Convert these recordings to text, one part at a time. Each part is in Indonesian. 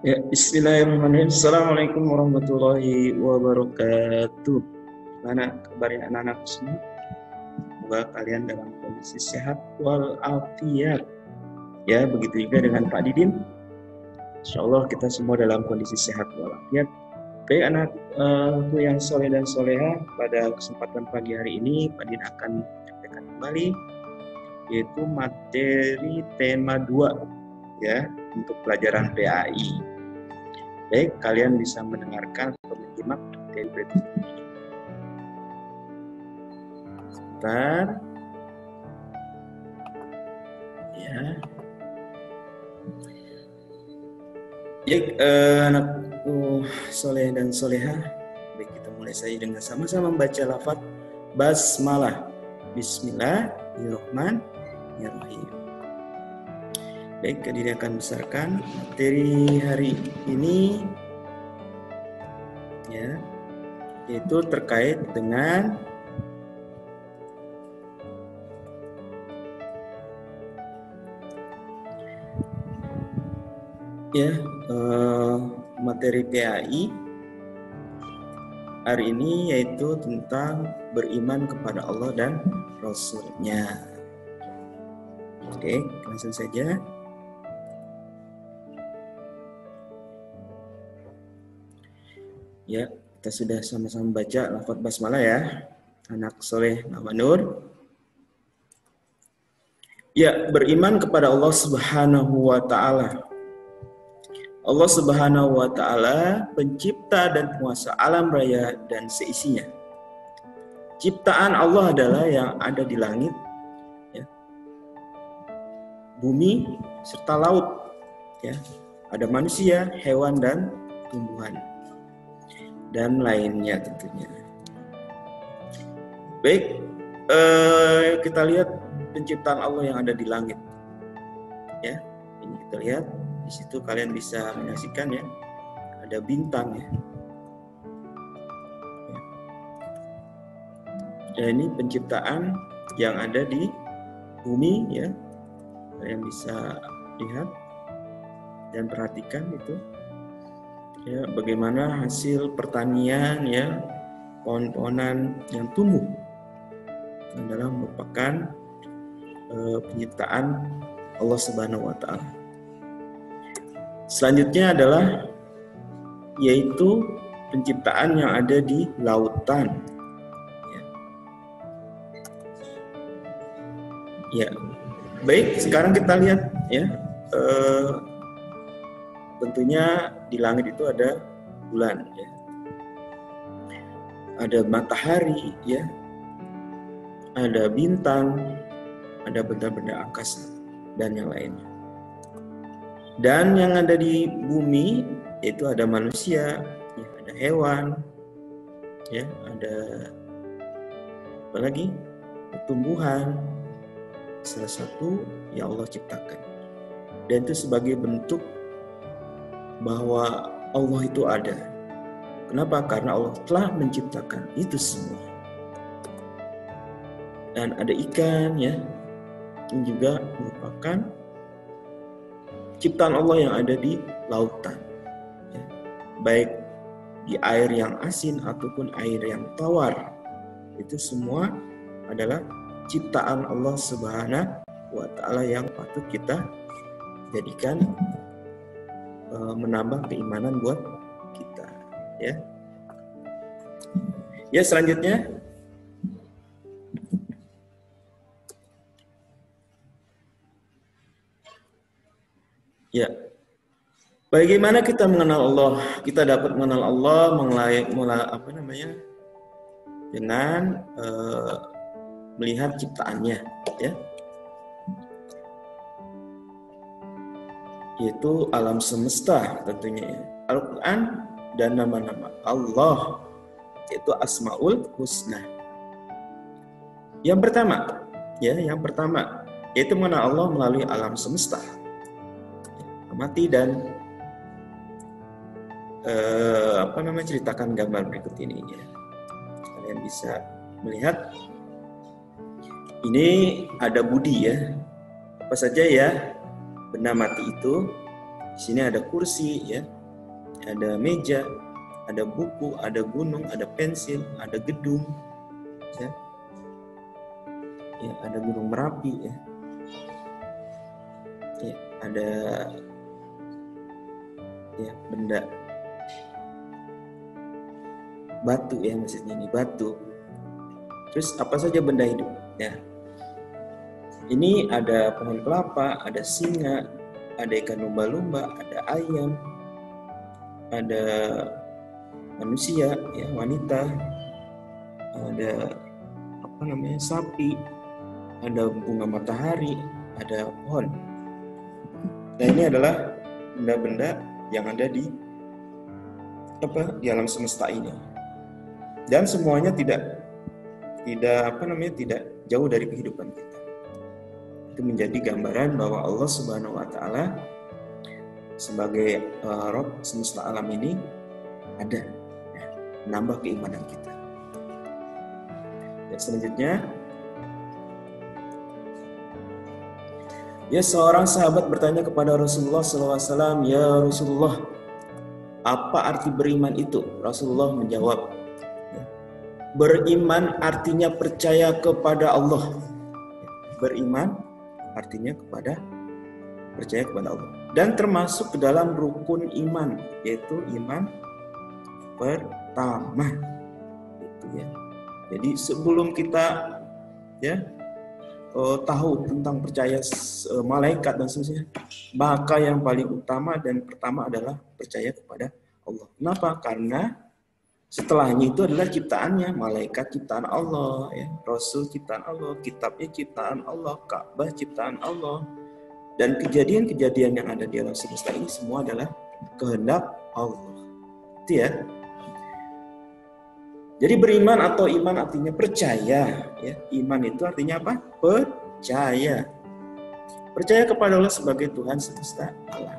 Ya, bismillahirrahmanirrahim. Assalamualaikum warahmatullahi wabarakatuh. Gimana kabarnya anak-anak semua? Semoga kalian dalam kondisi sehat walafiat. Ya, begitu juga dengan Pak Didin. Insya Allah kita semua dalam kondisi sehat walafiat. Baik anakku yang soleh dan soleha, pada kesempatan pagi hari ini Pak Didin akan menyampaikan kembali yaitu materi tema 2 ya untuk pelajaran PAI. Baik, kalian bisa mendengarkan atau menyimak materi berikut ini. Sebentar. Ya. Baik, anakku soleh dan soleha. Baik, kita mulai saja dengan sama-sama membaca lafaz basmalah. Bismillahirrahmanirrahim. Baik, Kadiri akan besarkan materi hari ini ya, yaitu terkait dengan materi PAI hari ini, yaitu tentang beriman kepada Allah dan Rasul-Nya. Oke, langsung saja. Ya, kita sudah sama-sama baca lafaz basmalah ya, anak soleh Namanur. Ya, beriman kepada Allah Subhanahu wa Ta'ala. Allah Subhanahu wa Ta'ala pencipta dan penguasa alam raya dan seisinya. Ciptaan Allah adalah yang ada di langit, ya, bumi serta laut, ya. Ada manusia, hewan dan tumbuhan, dan lainnya tentunya. Baik, kita lihat penciptaan Allah yang ada di langit. Ya, ini kita lihat di situ, kalian bisa menyaksikan ya, ada bintang ya. Ya, ini penciptaan yang ada di bumi ya. Kalian bisa lihat dan perhatikan itu. Ya, bagaimana hasil pertanian ya, pohon-pohonan yang tumbuh adalah merupakan penciptaan Allah Subhanahu wa Ta'ala. Selanjutnya adalah yaitu penciptaan yang ada di lautan. Ya, baik. Sekarang kita lihat ya. Tentunya di langit itu ada bulan, ya. Ada matahari, ya. Ada bintang, ada benda-benda angkasa dan yang lainnya. Dan yang ada di bumi yaitu ada manusia, ya, ada hewan, ya, ada apa lagi? Tumbuhan. Salah satu yang Allah ciptakan. Dan itu sebagai bentuk bahwa Allah itu ada. Kenapa? Karena Allah telah menciptakan itu semua. Dan ada ikan ya, yang juga merupakan ciptaan Allah yang ada di lautan, ya. Baik di air yang asin ataupun air yang tawar, itu semua adalah ciptaan Allah Subhanahu wa Ta'ala yang patut kita jadikan menambah keimanan buat kita, ya. Ya, selanjutnya ya, bagaimana kita mengenal Allah? Kita dapat mengenal Allah dengan melihat ciptaannya, ya, yaitu alam semesta tentunya, ya. Al-Quran dan nama-nama Allah, yaitu Asmaul Husna. Yang pertama, yaitu mengenal Allah melalui alam semesta. Amati dan ceritakan gambar berikut ini, ya. Kalian bisa melihat. Ini ada budi ya. Apa saja ya benda mati itu? Di sini ada kursi ya, ada meja, ada buku, ada gunung, ada pensil, ada gedung, ya, ya ada gunung Merapi, ya, ya ada ya benda batu, ya maksudnya ini batu. Terus apa saja benda hidup, ya. Ini ada pohon kelapa, ada singa, ada ikan lumba-lumba, ada ayam, ada manusia, ya wanita, ada apa namanya sapi, ada bunga matahari, ada pohon. Nah ini adalah benda-benda yang ada di alam semesta ini, dan semuanya tidak jauh dari kehidupan kita. Itu menjadi gambaran bahwa Allah Subhanahu wa Ta'ala sebagai Rabb semesta alam ini ada, ya, menambah keimanan kita. Dan selanjutnya, ya seorang sahabat bertanya kepada Rasulullah SAW, "Ya Rasulullah, apa arti beriman itu?" Rasulullah menjawab, beriman artinya percaya kepada Allah. Beriman artinya percaya kepada Allah. Dan termasuk ke dalam rukun iman, yaitu iman pertama. Gitu ya. Jadi sebelum kita tahu tentang percaya malaikat dan seterusnya, maka yang paling utama dan pertama adalah percaya kepada Allah. Kenapa? Karena setelahnya itu adalah ciptaannya, malaikat ciptaan Allah, ya, Rasul ciptaan Allah, kitabnya ciptaan Allah, Ka'bah ciptaan Allah, dan kejadian-kejadian yang ada di alam semesta ini semua adalah kehendak Allah. Itu ya. Jadi beriman atau iman artinya percaya, ya. Iman itu artinya apa? Percaya. Percaya kepada Allah sebagai Tuhan semesta alam.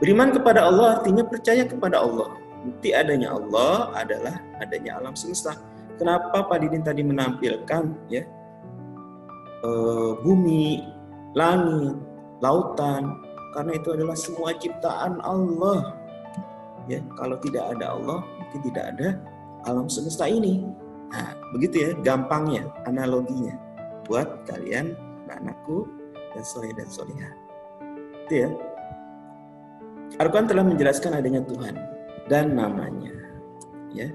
Beriman kepada Allah artinya percaya kepada Allah. Bukti adanya Allah adalah adanya alam semesta. Kenapa Pak Didin tadi menampilkan ya bumi, langit, lautan? Karena itu adalah semua ciptaan Allah. Ya, kalau tidak ada Allah, mungkin tidak ada alam semesta ini. Nah, begitu ya, gampangnya, analoginya buat kalian, anak-anakku dan soleh dan solehah. Itu ya. Al-Quran telah menjelaskan adanya Tuhan dan namanya, ya.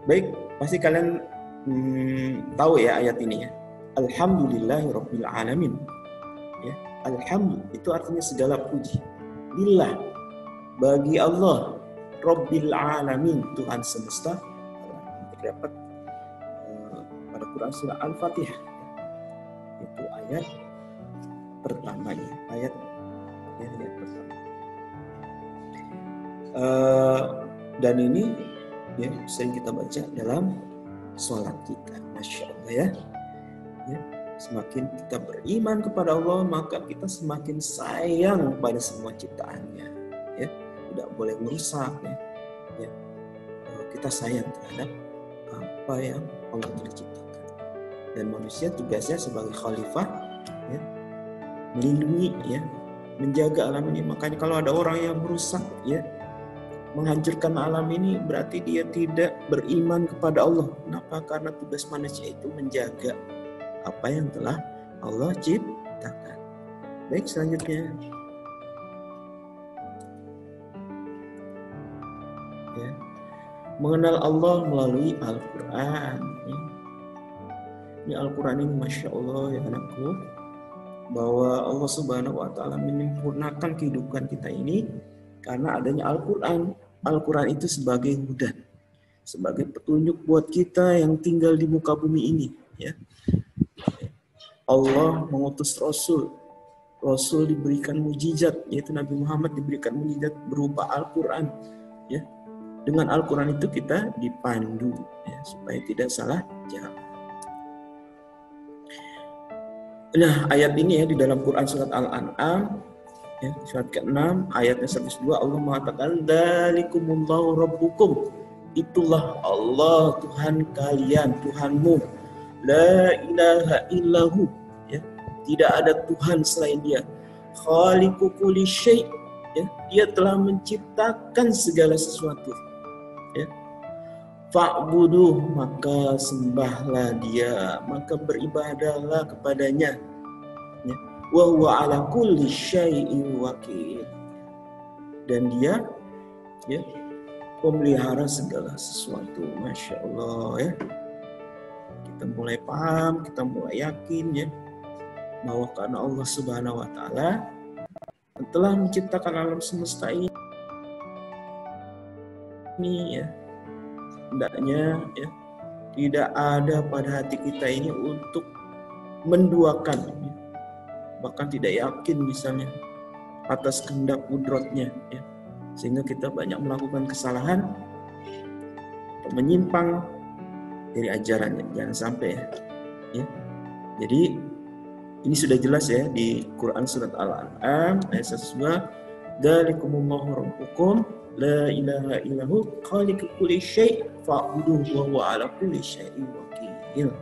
Baik, pasti kalian tahu ya ayat ini ya. Alhamdulillahirabbil alamin. Ya, alhamdulillah itu artinya segala puji. Lillah, bagi Allah, Rabbil alamin, Tuhan semesta alam. Terdapat pada Quran surah Al-Fatihah. Itu ayat pertamanya, ayat pertama. Dan ini ya sering kita baca dalam sholat kita, Masya Allah ya. Semakin kita beriman kepada Allah, maka kita semakin sayang pada semua ciptaannya, ya. Tidak boleh merusak, ya. Kita sayang terhadap apa yang Allah telah ciptakan. Dan manusia tugasnya sebagai khalifah, ya, melindungi, ya, menjaga alam ini. Makanya kalau ada orang yang merusak, ya, menghancurkan alam ini, berarti dia tidak beriman kepada Allah. Kenapa? Karena tugas manusia itu menjaga apa yang telah Allah ciptakan. Baik, selanjutnya. Ya. Mengenal Allah melalui Al-Quran. Ya. Ini Al-Quran ini Masya Allah ya anakku, bahwa Allah Subhanahu wa Ta'ala menyempurnakan kehidupan kita ini karena adanya Al-Quran. Al-Quran itu sebagai hudan, sebagai petunjuk buat kita yang tinggal di muka bumi ini. Ya. Allah mengutus Rasul. Rasul diberikan mujizat, yaitu Nabi Muhammad diberikan mujizat berupa Al-Quran. Ya. Dengan Al-Quran itu kita dipandu, ya, supaya tidak salah jalan. Nah, ayat ini ya di dalam Quran surat Al-An'am, ya, surat ke-6 ayatnya 102, Allah mengatakan dzalikumullahu rabbukum, itulah Allah Tuhan kalian, Tuhanmu, la ilaha illahu, ya, tidak ada Tuhan selain Dia, khaliqu kulli syai', ya, dia telah menciptakan segala sesuatu, ya. Fa'buduh, maka sembahlah dia, maka beribadahlah kepadanya, ya. Wa huwa ala kulli syai'in wakil, dan dia, ya, pemelihara segala sesuatu. Masya Allah, ya. Kita mulai paham, kita mulai yakin, ya, bahwa karena Allah Subhanahu wa Ta'ala telah menciptakan alam semesta ini, ya, hendaknya, ya, tidak ada pada hati kita ini untuk menduakan, ya, bahkan tidak yakin misalnya atas kehendak kudratnya, ya, sehingga kita banyak melakukan kesalahan atau menyimpang dari ajarannya. Jangan sampai, ya. Jadi ini sudah jelas, ya, di Quran surat Al-An'am ayat 102, dzalikumullahu rabbukum la ilaha illahu khaliqu kulli syai' fa'buduhu wa huwa ala kulli syai'in wakil.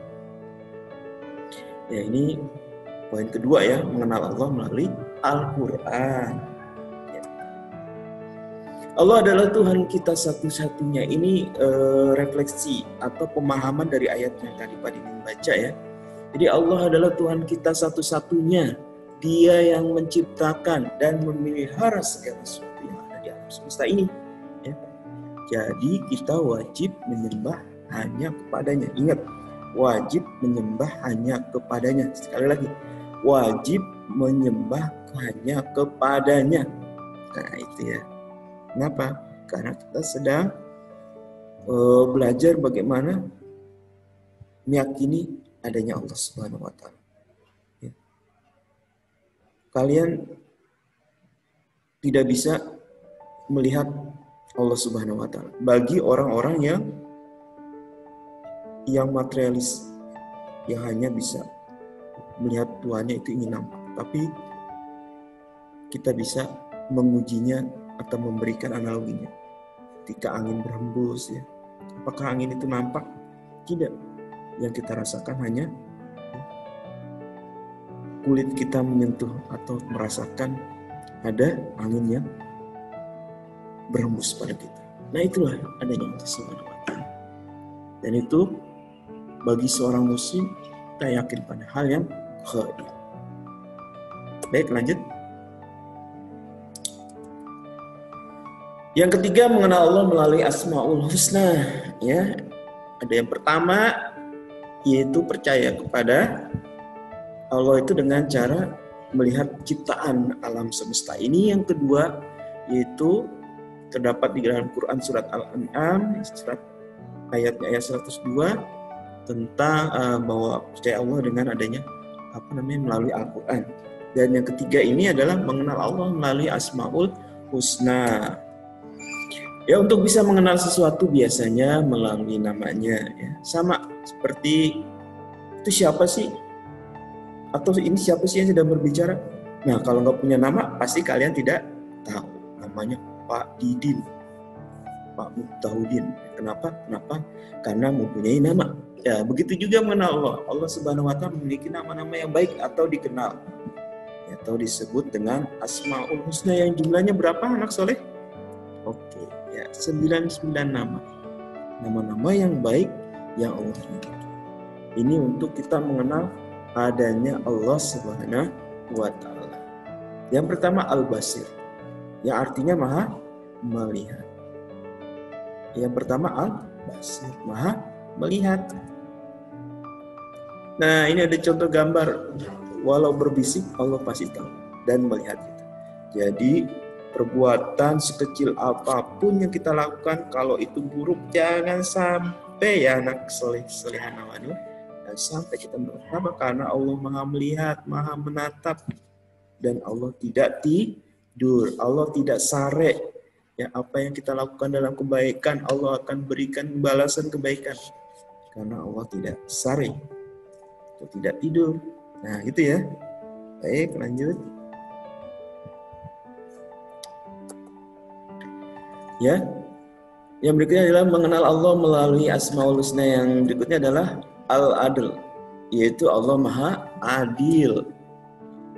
Ya, ini poin kedua, ya, mengenal Allah melalui Al-Quran. Ya. Allah adalah Tuhan kita satu-satunya. Ini refleksi atau pemahaman dari ayat yang tadi Pak Didin baca, ya. Jadi Allah adalah Tuhan kita satu-satunya. Dia yang menciptakan dan memelihara segala sesuatu yang ada di alam semesta ini, ya. Jadi kita wajib menyembah hanya kepadanya. Ingat, wajib menyembah hanya kepadanya. Sekali lagi, wajib menyembah hanya kepadanya. Nah, itu, ya. Kenapa? Karena kita sedang belajar bagaimana meyakini adanya Allah Subhanahu wa Ta'ala. Ya. Kalian tidak bisa melihat Allah Subhanahu wa Ta'ala. Bagi orang-orang yang materialis, yang hanya bisa melihat Tuhannya itu ingin nampak. Tapi kita bisa mengujinya atau memberikan analoginya. Ketika angin berhembus, ya, apakah angin itu nampak? Tidak. Yang kita rasakan hanya kulit kita menyentuh atau merasakan ada angin yang berhembus pada kita. Nah, itulah adanya Allah Subhanahu wa Ta'ala. Dan itu bagi seorang muslim, kita yakin pada hal yang gaib. Baik, lanjut. Yang ketiga, mengenal Allah melalui Asmaul Husna, ya. Ada yang pertama, yaitu percaya kepada Allah itu dengan cara melihat ciptaan alam semesta ini. Yang kedua, yaitu terdapat di dalam Quran surat Al-An'am surat ayat 102 tentang bahwa percaya Allah dengan adanya melalui Al-Quran. Dan yang ketiga ini adalah mengenal Allah melalui Asmaul Husna. Ya, untuk bisa mengenal sesuatu biasanya melalui namanya, ya. Sama seperti itu, siapa sih? Atau ini siapa sih yang sedang berbicara? Nah, kalau nggak punya nama, pasti kalian tidak tahu. Namanya Pak Didin, Pak Muftahudin. Kenapa? Karena mempunyai nama. Ya, begitu juga mengenal Allah. Allah Subhanahu wa Ta'ala memiliki nama-nama yang baik atau dikenal, ya, atau disebut dengan Asmaul Husna, yang jumlahnya berapa, anak soleh? Oke, ya, 99 nama. Nama-nama yang baik yang Allah miliki. Ini untuk kita mengenal adanya Allah Subhanahu wa Ta'ala. Yang pertama Al-Basir, yang artinya Maha melihat. Yang pertama Al-Basir, Maha melihat. Nah, ini ada contoh gambar. Walau berbisik, Allah pasti tahu dan melihat kita. Jadi perbuatan sekecil apapun yang kita lakukan, kalau itu buruk, jangan sampai, ya anak solehan awalnya, dan sampai kita berapa, karena Allah Maha melihat, Maha menatap, dan Allah tidak tidur, Allah tidak sare. Ya, apa yang kita lakukan dalam kebaikan, Allah akan berikan balasan kebaikan, karena Allah tidak sare atau tidak tidur. Nah, gitu ya. Baik, lanjut. Ya, yang berikutnya adalah mengenal Allah melalui Asmaul Husna. Yang berikutnya adalah Al-Adl, yaitu Allah Maha Adil.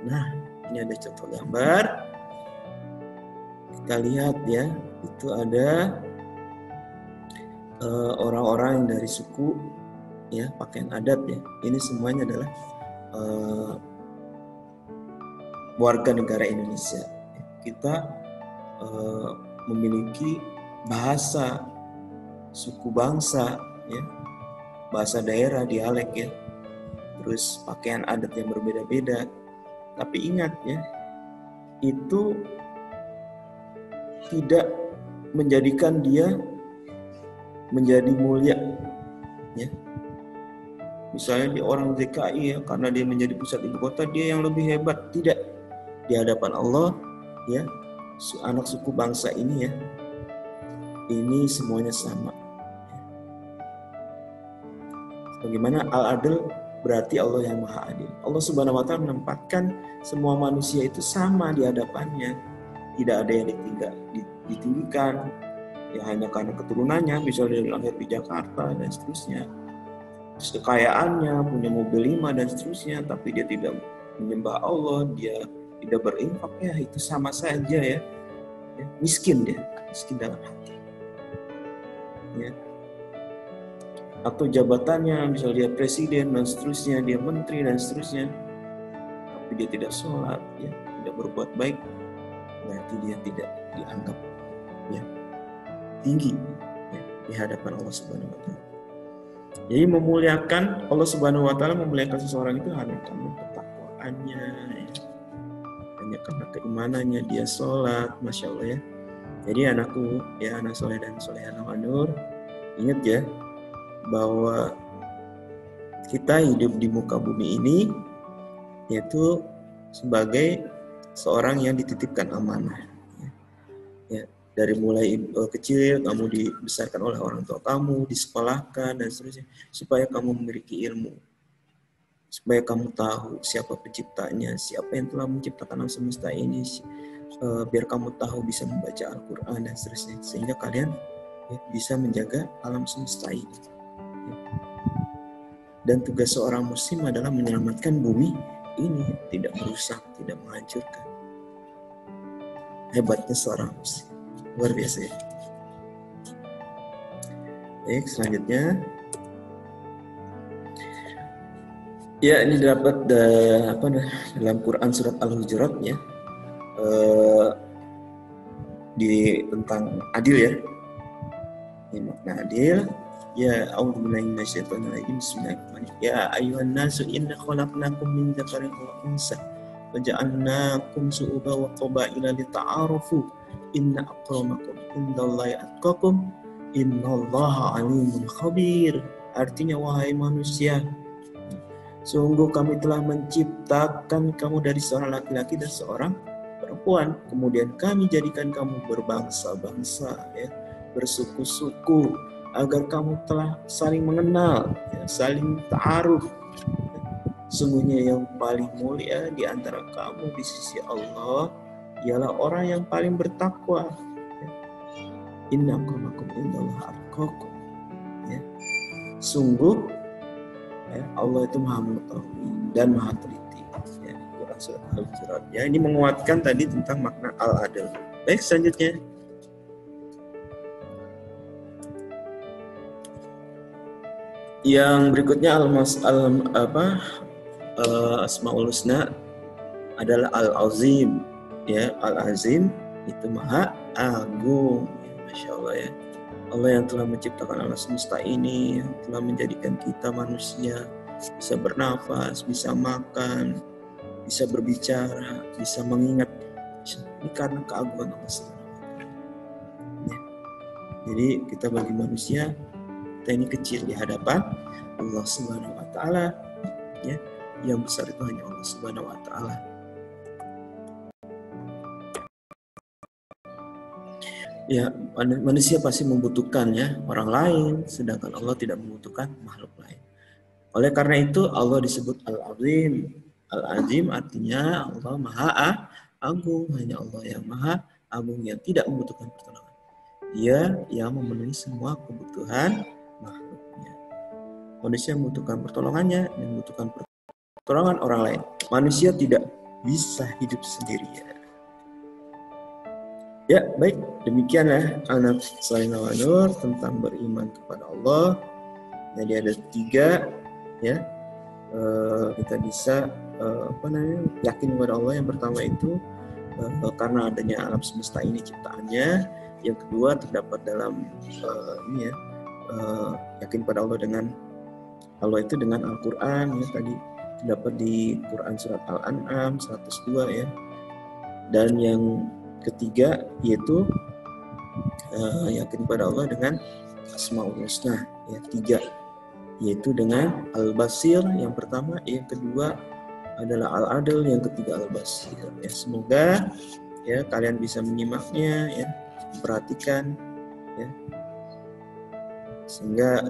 Nah, ini ada contoh gambar. kita lihat ya, itu ada orang-orang yang dari suku ya, pakaian adat ya. Ini semuanya adalah warga negara Indonesia. Kita memiliki bahasa suku bangsa ya, bahasa daerah, dialek ya, terus pakaian adat yang berbeda-beda. Tapi ingat ya, itu tidak menjadikan dia menjadi mulia ya. Misalnya di orang DKI ya, karena dia menjadi pusat ibu kota, dia yang lebih hebat. Tidak. Di hadapan Allah ya, anak suku bangsa ini ya, ini semuanya sama. Bagaimana Al-Adil, berarti Allah yang Maha Adil. Allah Subhanahu wa Ta'ala menempatkan semua manusia itu sama di hadapannya. Tidak ada yang ditinggikan ya hanya karena keturunannya, misalnya dia lahir di Jakarta dan seterusnya, kekayaannya, punya mobil 5 dan seterusnya, tapi dia tidak menyembah Allah, dia tidak berinfak, ya itu sama saja ya, miskin dalam hati ya. Atau jabatannya, misalnya dia presiden dan seterusnya, dia menteri dan seterusnya, tapi dia tidak sholat ya, tidak berbuat baik, berarti dia tidak dianggap ya tinggi ya, di hadapan Allah Subhanahu wa Ta'ala. Jadi memuliakan Allah Subhanahu wa Ta'ala, memuliakan seseorang itu hanya karena ketakwaannya ya. Hanya karena keimanannya dia sholat, Masya Allah ya. Jadi anakku ya, anak soleh dan soleha Nur, ingat ya bahwa kita hidup di muka bumi ini yaitu sebagai seorang yang dititipkan amanah ya. Dari mulai kecil kamu dibesarkan oleh orang tua kamu, disekolahkan dan seterusnya, supaya kamu memiliki ilmu, supaya kamu tahu siapa penciptanya, siapa yang telah menciptakan alam semesta ini, biar kamu tahu bisa membaca Al-Quran dan seterusnya, sehingga kalian ya, bisa menjaga alam semesta ini. Dan tugas seorang muslim adalah menyelamatkan bumi ini, tidak merusak, tidak menghancurkan. Hebatnya seorang muslim, luar biasa ya. Baik, selanjutnya ya, ini dapat dalam Quran surat Al-Hujurat ya, di tentang adil ya. Ini makna adil. Ya, a'udzubillahi minasyaitonirrajim. Bismillahirrahmanirrahim. Ya ayyuhan nasu inna khalaqnakum min dzakarin wa unsa wa ja'alnakum syu'uban wa qabaila lita'arafu. Inna akramakum indallahi atqakum. Innallaha alimun khabir. Artinya, wahai manusia, sungguh kami telah menciptakan kamu dari seorang laki-laki dan seorang perempuan. Kemudian kami jadikan kamu berbangsa-bangsa, ya, bersuku-suku, agar kamu telah saling mengenal, ya, saling ta'aruf. Sungguhnya yang paling mulia di antara kamu di sisi Allah ialah orang yang paling bertakwa. Inna akramakum indallahi atqakum. Ya. Sungguh ya, Allah itu maha mengetahui dan maha teliti. Ya, Quran surat Al-Hujurat. Ya, ini menguatkan tadi tentang makna al-adl. Baik, selanjutnya. Yang berikutnya Asmaul Husna adalah Al-Azim. Ya, Al-Azim itu maha agung. Ya, Masya Allah ya. Allah yang telah menciptakan alam semesta ini, yang telah menjadikan kita manusia bisa bernafas, bisa makan, bisa berbicara, bisa mengingat. Ini karena keagungan Allah SWT. Ya. Jadi kita bagi manusia, kita ini kecil di hadapan Allah Subhanahu wa Ta'ala. Ya, yang besar itu hanya Allah Subhanahu wa Ta'ala. Ya, manusia pasti membutuhkan ya orang lain, sedangkan Allah tidak membutuhkan makhluk lain. Oleh karena itu Allah disebut Al-Azim. Al-Azim artinya Allah Maha Agung, hanya Allah yang Maha Agung yang tidak membutuhkan pertolongan. Dia yang memenuhi semua kebutuhan makhluknya. Manusia membutuhkan pertolongannya dan membutuhkan pertolongan orang lain. Manusia tidak bisa hidup sendirian. Ya, baik. Demikianlah anak Salih Nawanur tentang beriman kepada Allah. Jadi ada 3 ya. Kita bisa yakin kepada Allah. Yang pertama itu karena adanya alam semesta ini ciptaannya. Yang kedua terdapat dalam yakin pada Allah dengan Allah itu dengan Al-Quran ya, tadi terdapat di Quran surat Al-An'am 102 ya. Dan yang ketiga yaitu yakin pada Allah dengan Asmaul Husna ya, 3 yaitu dengan Al-Basir yang pertama, yang kedua adalah Al-Adil, yang ketiga Al-Basir ya. Semoga ya kalian bisa menyimaknya ya, perhatikan ya, sehingga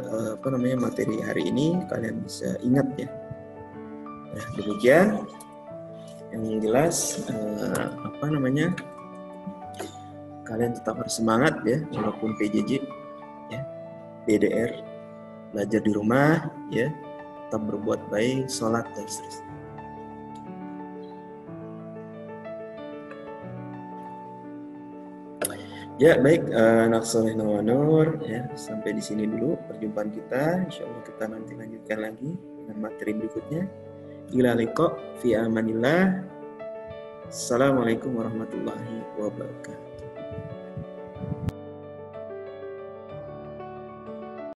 materi hari ini kalian bisa ingat ya. Nah, demikian yang jelas kalian tetap harus semangat ya, walaupun PJJ ya, BDR, belajar di rumah ya, tetap berbuat baik, sholat dan seterusnya. Ya baik, anak Salih Nawanur ya, sampai di sini dulu perjumpaan kita. Insya Allah kita nanti lanjutkan lagi dengan materi berikutnya. Ila liqa fi amanillah. Assalamualaikum warahmatullahi wabarakatuh.